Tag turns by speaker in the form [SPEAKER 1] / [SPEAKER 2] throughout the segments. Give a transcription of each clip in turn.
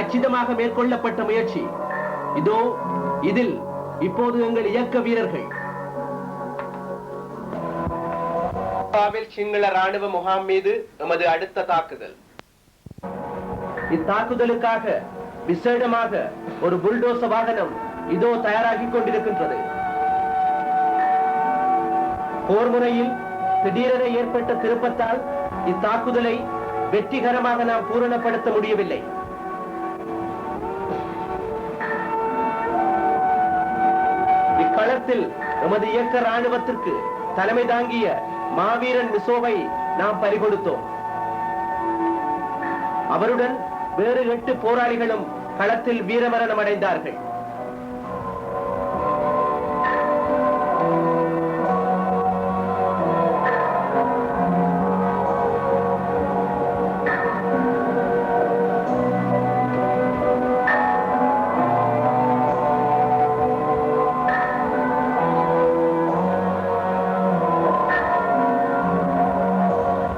[SPEAKER 1] கச்சிதமாக மேற்கொள்ளப்பட்ட முயற்சி. இதோ இதில் இப்போது எங்கள் இயக்க வீரர்கள் சிங்கள ராணுவ முகாம் மீது எமது அடுத்த தாக்குதல். இத்தாக்குதலுக்காக விசேடமாக ஒரு புல்டோச வாகனம் இதோ தயாராகிக் கொண்டிருக்கின்றது. போர் முறையில் திடீரென ஏற்பட்ட திருப்பத்தால் இத்தாக்குதலை வெற்றிகரமாக நாம் பூரணப்படுத்த முடியவில்லை. இக்களத்தில் எமது இயக்க ராணுவத்திற்கு தலைமை தாங்கிய மாவீரன் மிசோவை நாம் பறிகொடுத்தோம். அவருடன் வேறு 8 போராளிகளும் களத்தில் வீரமரணம் அடைந்தார்கள்.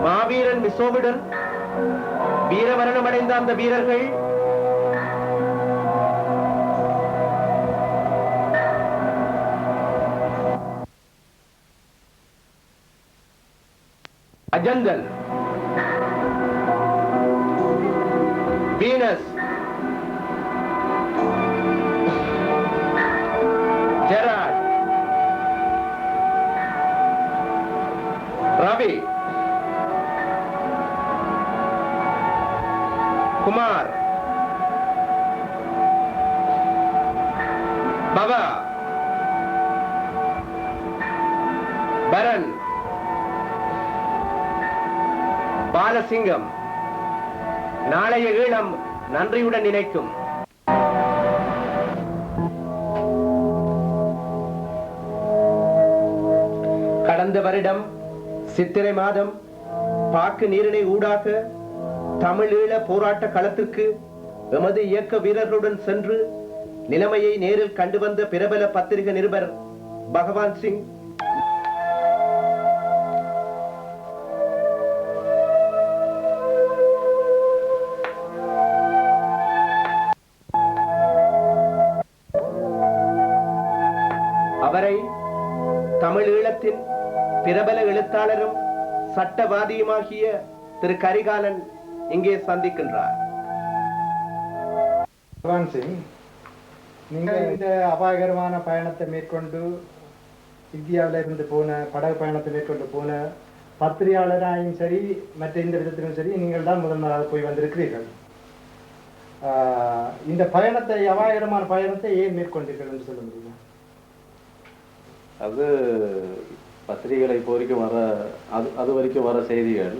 [SPEAKER 1] மாவீரன் மிசோவுடன் வீரமரணம் அடைந்த அந்த வீரர்கள் அஜந்தல், வீனஸ், ஜெராட், ரவி, குமார், பவா, பரன், பாலசிங்கம் நாளைய ஈழம் நன்றியுடன் நினைக்கும். கடந்த வருடம் சித்திரை மாதம் பாக்கு நீரிணை ஊடாக தமிழ் ஈழ போராட்ட களத்திற்கு எமது இயக்க வீரர்களுடன் சென்று நிலைமையை நேரில் கண்டு வந்த பிரபல பத்திரிகை நிருபர் பகவான் சிங் அவரை தமிழ் ஈழத்தின் பிரபல எழுத்தாளரும் சட்டவாதியுமாகிய திரு கரிகாலன் இங்கே சந்திக்கின்றார்.
[SPEAKER 2] பகவான் சிங், நீங்கள் இந்த அபாயகரமான பயணத்தை மேற்கொண்டு இந்தியாவில இருந்து போன படகு பயணத்தை மேற்கொண்டு போன பத்திரிகையாளராயும் சரி மற்ற இந்த விதத்திலும் சரி நீங்கள் தான் முதன்மையாக போய் வந்திருக்கிறீர்கள். இந்த பயணத்தை அபாயகரமான பயணத்தை ஏன் மேற்கொண்டீர்கள் என்று சொல்ல முடியுமா?
[SPEAKER 3] அது பத்திரிகைகளை இப்போ வரைக்கும் அது வரைக்கும் வர செய்திகள்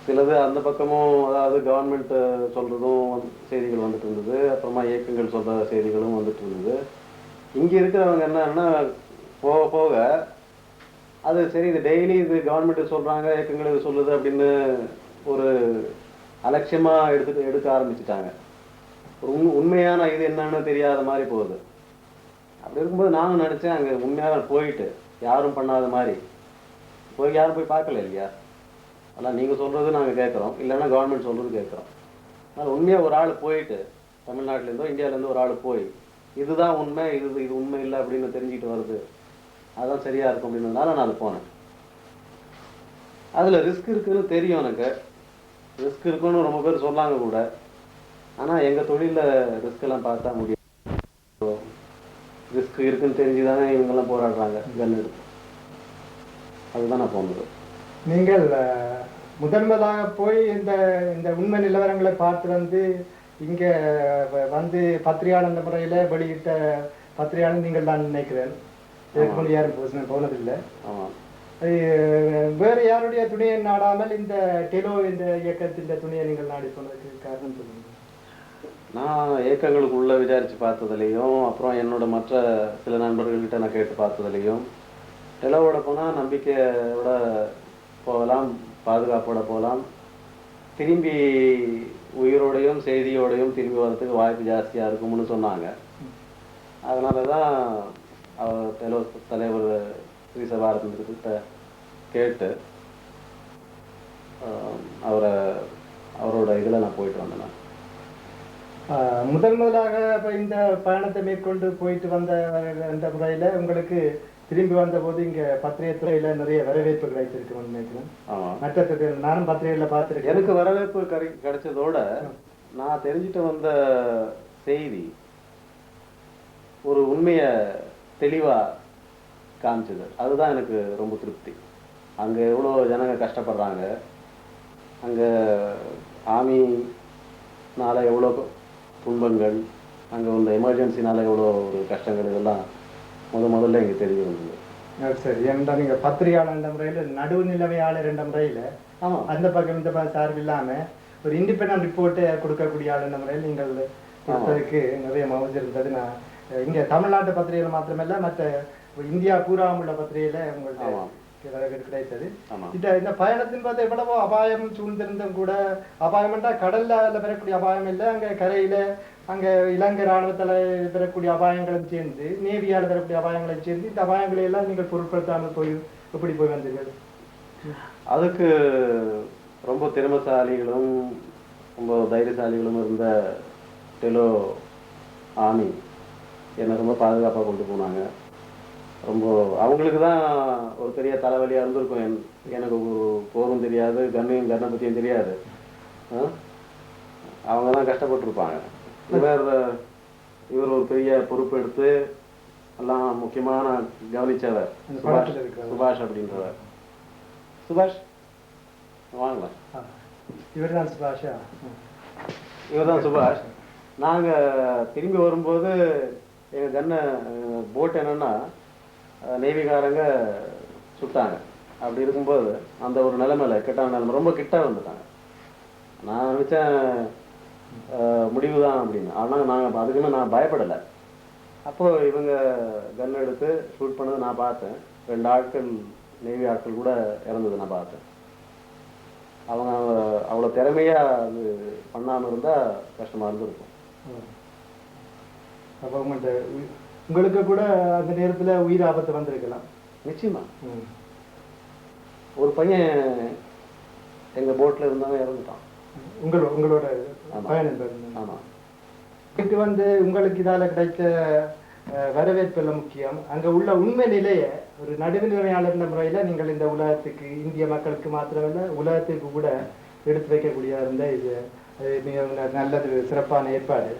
[SPEAKER 3] சிலது அந்த பக்கமும், அதாவது கவர்மெண்ட் சொல்றதும் செய்திகள் வந்துட்டு இருந்தது, அப்புறமா இயக்கங்கள் சொல்ற செய்திகளும் வந்துட்டு இருந்தது. இங்க இருக்கிறவங்க என்னன்னா போக போக அது சரி, இது டெய்லி இது கவர்மெண்ட் சொல்றாங்க, இயக்கங்கள் இது சொல்லுது அப்படின்னு ஒரு அலட்சியமா எடுக்க ஆரம்பிச்சுட்டாங்க. உண்மையான இது என்னன்னு தெரியாத மாதிரி போகுது. அப்படி இருக்கும்போது நானும் நினைச்சேன், அங்கே உண்மையாக போயிட்டு யாரும் பண்ணாத மாதிரி யாரும் போய் பார்க்கல இல்லையா. அதெல்லாம் நீங்கள் சொல்கிறது நாங்கள் கேட்குறோம், இல்லைன்னா கவர்மெண்ட் சொல்கிறது கேட்குறோம். அதனால் உண்மையாக ஒரு ஆள் போயிட்டு தமிழ்நாட்டிலேருந்தோ இந்தியாவிலேருந்தோ ஒரு ஆள் போய் இதுதான் உண்மை, இது உண்மை இல்லை அப்படின்னு தெரிஞ்சுக்கிட்டு வருது, அதுதான் சரியாக இருக்கும் அப்படின்றதுனால நான் அது போனேன். அதில் ரிஸ்க் இருக்குதுன்னு தெரியும் எனக்கு, ரிஸ்க் இருக்குன்னு ரொம்ப பேர் சொன்னாங்க கூட. ஆனால் எங்கள் தொழிலில் ரிஸ்க்கெல்லாம் பார்த்தா முடியும். ரிஸ்க் இருக்குன்னு தெரிஞ்சுதானே இவங்கெல்லாம் போராடுறாங்க கன் எடுத்து. அதுதான் நான் போனது. நீங்கள் முதன்முதலாக போய் இந்த உண்மை நிலவரங்களை பார்த்து வந்து இங்கே வந்து பத்திரிகையாளர் முறையில் வெளியிட்ட பத்திரிகையாளர் நீங்கள் தான் நினைக்கிறேன். இதுக்கு யாரும் போனதில்லை. ஆமாம்.
[SPEAKER 2] வேறு யாருடைய துணையை நாடாமல் இந்த டெலோ இந்த இயக்கத்தின் துணையை நீங்கள் நாடி போனதுக்கு காரணம் சொல்லுங்கள்.
[SPEAKER 3] நான் இயக்கங்களுக்குள்ளே விசாரித்து பார்த்ததுலேயும், அப்புறம் என்னோட மற்ற சில நண்பர்கள்கிட்ட நான் கேட்டு பார்த்ததுலேயும், டெலோவோட போனால் நம்பிக்கையோட போகலாம், பாதுகாப்போட போகலாம், திரும்பி உயிரோடையும் செய்தியோடையும் திரும்பி வர்றதுக்கு வாய்ப்பு ஜாஸ்தியாக இருக்கும்னு சொன்னாங்க. அதனால தான் அவர் டெலோ தலைவர் ஸ்ரீசபாரத்கிட்ட கேட்டு அவரோட இதில் நான் போயிட்டு வந்தேன்.
[SPEAKER 2] முதலாக இப்போ இந்த பயணத்தை மேற்கொண்டு போயிட்டு வந்த அந்த முறையில் உங்களுக்கு திரும்பி வந்தபோது இங்கே பத்திரிகைத்துறையில் நிறைய வரவேற்பு கிடைச்சிருக்குன்னு நினைக்கிறேன். மற்ற நானும் பத்திரிகையில் பார்த்துருக்கேன்.
[SPEAKER 3] எனக்கு வரவேற்பு கிடைச்சதோட நான் தெரிஞ்சுட்டு வந்த செய்தி ஒரு உண்மையை தெளிவாக காமிச்சது. அதுதான் எனக்கு ரொம்ப திருப்தி. அங்கே எவ்வளோ ஜனங்க கஷ்டப்படுறாங்க, அங்கே ஆர்மினால எவ்வளோ துன்பங்கள், அங்கே உள்ள எமர்ஜென்சினால எவ்வளோ ஒரு கஷ்டங்கள், இதெல்லாம் முதல்ல இங்கே தெரிய வந்தது.
[SPEAKER 2] சரி, ஏன்னா நீங்கள் பத்திரிகையாளர் முறையில் நடுவுநிலைமையாளர் என்ற முறையில் அந்த பக்கம் இந்த பக்கம் சார்பு இல்லாமல் ஒரு இண்டிபெண்டன்ட் ரிப்போர்ட்டை கொடுக்கக்கூடிய ஆளுன்ற முறையில் நீங்கள் கொடுத்ததுக்கு நிறைய மகிழ்ச்சி இருந்தது. நான் இங்கே தமிழ்நாட்டு பத்திரிகைகள் மாத்திரமல்ல மற்ற இந்தியா பூராவும் உள்ள பத்திரிகையில் உங்களுக்கு வரவேற்பு கிடைத்தது. இந்த பயணத்தின் பார்த்து எவ்வளவோ அபாயம் சூழ்ந்திருந்தும் கூட, அபாயம்ன்றா கடல்ல பெறக்கூடிய அபாயம் இல்லை, அங்கே கரையில அங்கே இலங்கை இராணுவத்தில் பெறக்கூடிய அபாயங்களும் சேர்ந்து, நேவியால் பெறக்கூடிய அபாயங்களும் சேர்ந்து, இந்த அபாயங்களை எல்லாம் நீங்கள் பொருட்படுத்தாமல் போய் எப்படி போய் வந்தீர்கள்?
[SPEAKER 3] அதுக்கு ரொம்ப திறமசாலிகளும் ரொம்ப தைரியசாலிகளும் இருந்த டெலோ ஆர்மி என்னை ரொம்ப பாதுகாப்பாக கொண்டு போனாங்க. ரொம்ப அவங்களுக்கு தான் ஒரு பெரிய தலைவலியாக இருந்திருக்கும். எனக்கு ஒரு போரும் தெரியாது, கண்ணை பற்றியும் தெரியாது. அவங்க தான் கஷ்டப்பட்டுருப்பாங்க. இவர் ஒரு பெரிய பொறுப்பு எடுத்து எல்லாம் முக்கியமான கவனிச்சவர் சுபாஷ் அப்படின்றவர். சுபாஷ் வாங்கலாம்.
[SPEAKER 2] இவர் தான் சுபாஷா?
[SPEAKER 3] இவர் தான் சுபாஷ். நாங்கள் திரும்பி வரும்போது எங்கள் கண்ணை போட் என்னன்னா நேவிகாரங்க சுட்டாங்க. அப்படி இருக்கும்போது அந்த ஒரு நிலைமையில கெட்டான நிலைமை ரொம்ப கிட்ட வந்துட்டாங்க. நான் நினச்சேன் முடிவு தான் அப்படின்னு. ஆனால் நாங்கள் அதுக்குன்னு நான் பயப்படலை. அப்போது இவங்க கன் எடுத்து ஷூட் பண்ணதை நான் பார்த்தேன். 2 ஆட்கள் நேவி ஆட்கள் கூட இறந்தது நான் பார்த்தேன். அவங்க அவ்வளோ திறமையாக அது பண்ணாமல் இருந்தால் கஷ்டமாக இருந்திருக்கும்.
[SPEAKER 2] அப்போ உங்களுக்கு கூட அந்த நேரத்தில் உயிர் ஆபத்து வந்திருக்கலாம்.
[SPEAKER 3] நிச்சயமா. ஒரு பையன் எங்கள் போட்டில் இருந்தாலும் இறந்துட்டான்.
[SPEAKER 2] உங்களோட பயணம்.
[SPEAKER 3] ஆமாம்.
[SPEAKER 2] இதுக்கு உங்களுக்கு இதால் கிடைத்த வரவேற்பு எல்லாம் முக்கியம். அங்கே உள்ள உண்மை நிலையை ஒரு நடுநிலைமையாளர் முறையில் நீங்கள் இந்த உலகத்துக்கு, இந்திய மக்களுக்கு மாத்திரமல்ல உலகத்துக்கு கூட எடுத்து வைக்கக்கூடிய இருந்த இது மிக நல்லது, சிறப்பான ஏற்பாடு.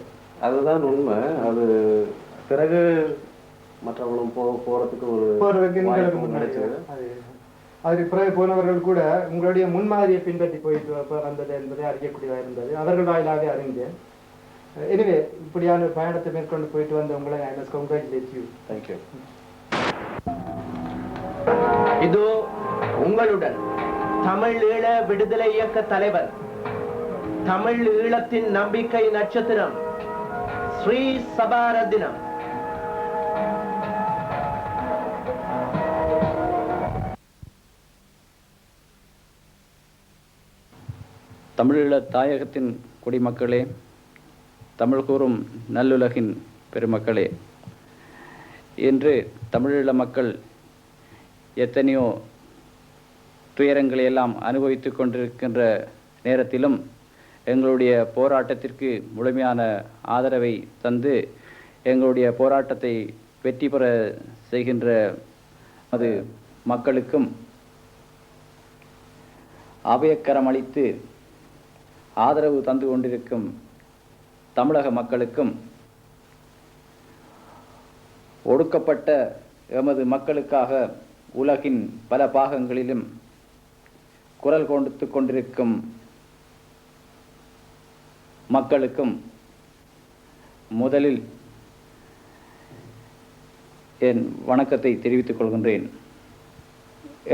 [SPEAKER 3] அதுதான் உண்மை. அது பிறகு மற்றவங்களும் போகிறதுக்கு
[SPEAKER 2] உங்களுக்கு கிடைச்சது. அதுக்கு பிறகு போனவர்கள் கூட உங்களுடைய முன்மாதிரியை பின்பற்றி போயிட்டு வந்தது என்பதை அறியக்கூடியதாக இருந்தது. அவர்கள் வாயிலாக அறிந்தேன். எனவே இப்படியான பயணத்தை மேற்கொண்டு போயிட்டு வந்த உங்களை I must congratulate you.
[SPEAKER 3] Thank you.
[SPEAKER 1] இதோ உங்களுடன் தமிழ் ஈழ விடுதலை இயக்க தலைவர், தமிழ் ஈழத்தின் நம்பிக்கை நட்சத்திரம் ஸ்ரீ சபாரத்தினம்.
[SPEAKER 4] தமிழீழ தாயகத்தின் குடிமக்களே, தமிழ் கூறும் நல்லுலகின் பெருமக்களே, இன்று தமிழீழ மக்கள் எத்தனையோ துயரங்களை எல்லாம் அனுபவித்து கொண்டிருக்கின்ற நேரத்திலும் எங்களுடைய போராட்டத்திற்கு முழுமையான ஆதரவை தந்து எங்களுடைய போராட்டத்தை வெற்றி பெற செய்கின்ற அது மக்களுக்கும், அபயக்கரம் அளித்து ஆதரவு தந்து கொண்டிருக்கும் தமிழக மக்களுக்கும், ஒடுக்கப்பட்ட எமது மக்களுக்காக உலகின் பல பாகங்களிலும் குரல் கொடுத்து கொண்டிருக்கும் மக்களுக்கும் முதலில் என் வணக்கத்தை தெரிவித்துக் கொள்கின்றேன்.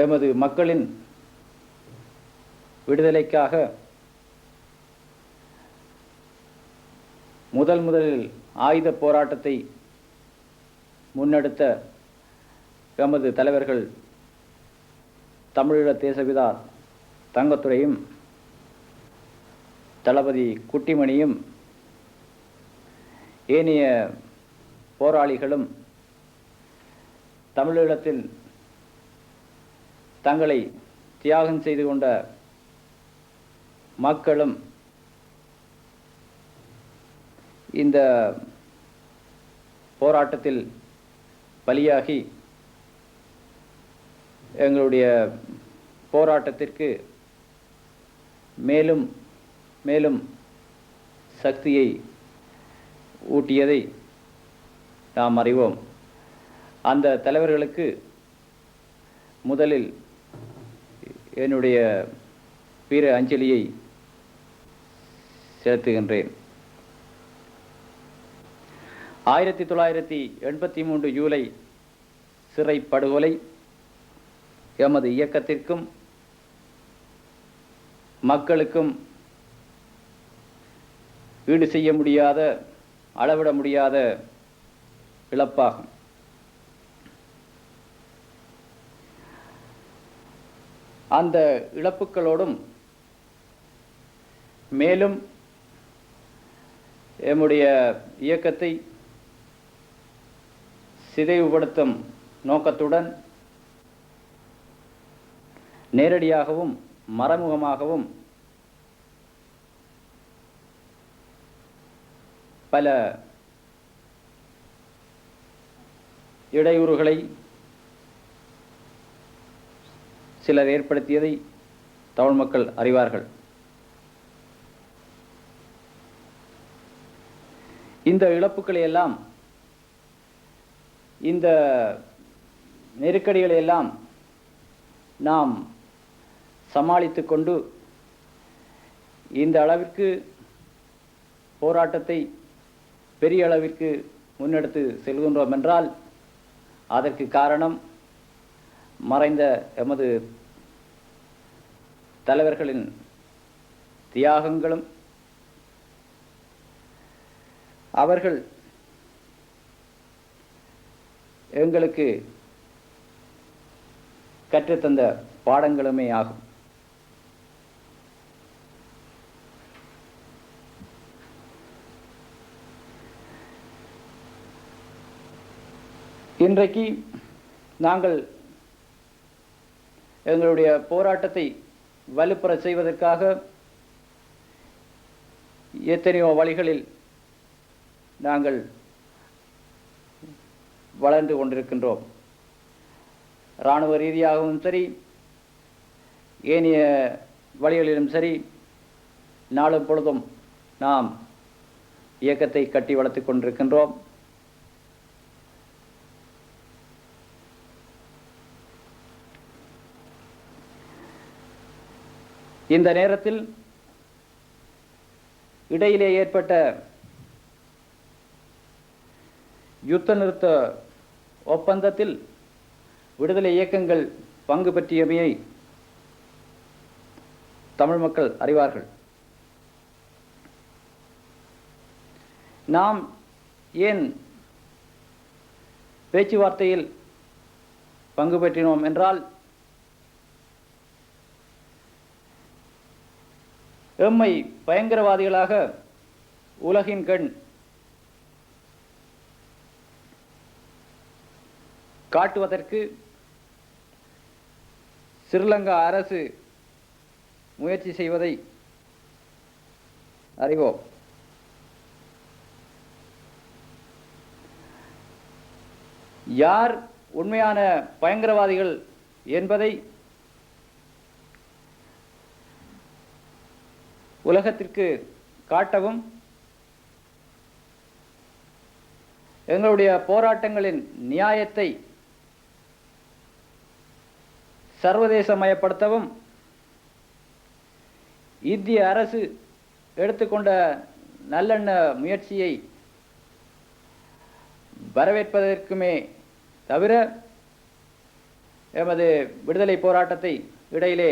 [SPEAKER 4] எமது மக்களின் விடுதலைக்காக முதலில் ஆயுத போராட்டத்தை முன்னெடுத்த எமது தலைவர்கள் தமிழீழ தேசபிதா தங்கத்துரையும் தளபதி குட்டிமணியும் ஏனைய போராளிகளும் தமிழீழத்தில் தங்களை தியாகம் செய்து கொண்ட மக்களும் இந்த போராட்டத்தில் பலியாகி எங்களுடைய போராட்டத்திற்கு மேலும் மேலும் சக்தியை ஊட்டியதை நாம் அறிவோம். அந்த தலைவர்களுக்கு முதலில் என்னுடைய வீர அஞ்சலியை செலுத்துகின்றேன். 1983 ஜூலை சிறை படுகொலை எமது இயக்கத்திற்கும் மக்களுக்கும் ஈடு செய்ய முடியாத, அளவிட முடியாத இழப்பாகும். அந்த இழப்புகளோடும் மேலும் எம்முடைய இயக்கத்தை சிதைவுபடுத்தும் நோக்கத்துடன் நேரடியாகவும் மறைமுகமாகவும் பல இடையூறுகளை சிலர் ஏற்படுத்தியதை தமிழ் மக்கள் அறிவார்கள். இந்த இழப்புகளை எல்லாம், இந்த நெருக்கடிகளை எல்லாம் நாம் சமாளித்து கொண்டு இந்த அளவிற்கு போராட்டத்தை பெரிய அளவிற்கு முன்னெடுத்து செல்கின்றோம் என்றால் அதற்கு காரணம் மறைந்த எமது தலைவர்களின் தியாகங்களும் அவர்கள் எங்களுக்கு கற்றுத்தந்த பாடங்களுமே ஆகும். இன்றைக்கு நாங்கள் எங்களுடைய போராட்டத்தை வலுப்பெற செய்வதற்காக எத்தனையோ வழிகளில் நாங்கள் வளர்ந்து கொண்டிருக்கின்றோம். இராணுவ ரீதியாகவும் சரி, ஏனைய வழிகளிலும் சரி, நாளும் பொழுதும் நாம் இயக்கத்தை கட்டி வளர்த்துக் கொண்டிருக்கின்றோம். இந்த நேரத்தில் இடையிலே ஏற்பட்ட யுத்த நிறுத்த ஒப்பந்தத்தில் விடுதலை இயக்கங்கள் பங்கு பற்றியமையை தமிழ் மக்கள் அறிவார்கள். நாம் ஏன் பேச்சுவார்த்தையில் பங்கு பெற்றினோம் என்றால், எம்மை பயங்கரவாதிகளாக உலகின் கண் காட்டுவதற்கு ஸ்ரீலங்கா அரசு முயற்சி செய்வதை அறிவோம். யார் உண்மையான பயங்கரவாதிகள் என்பதை உலகத்திற்கு காட்டவும், எங்களுடைய போராட்டங்களின் நியாயத்தை சர்வதேசமயப்படுத்தவும் இந்திய அரசு எடுத்துக்கொண்ட நல்லெண்ண முயற்சியை வரவேற்பதற்குமே தவிர எமது விடுதலை போராட்டத்தை இடையிலே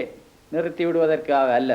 [SPEAKER 4] நிறுத்திவிடுவதற்காக அல்ல.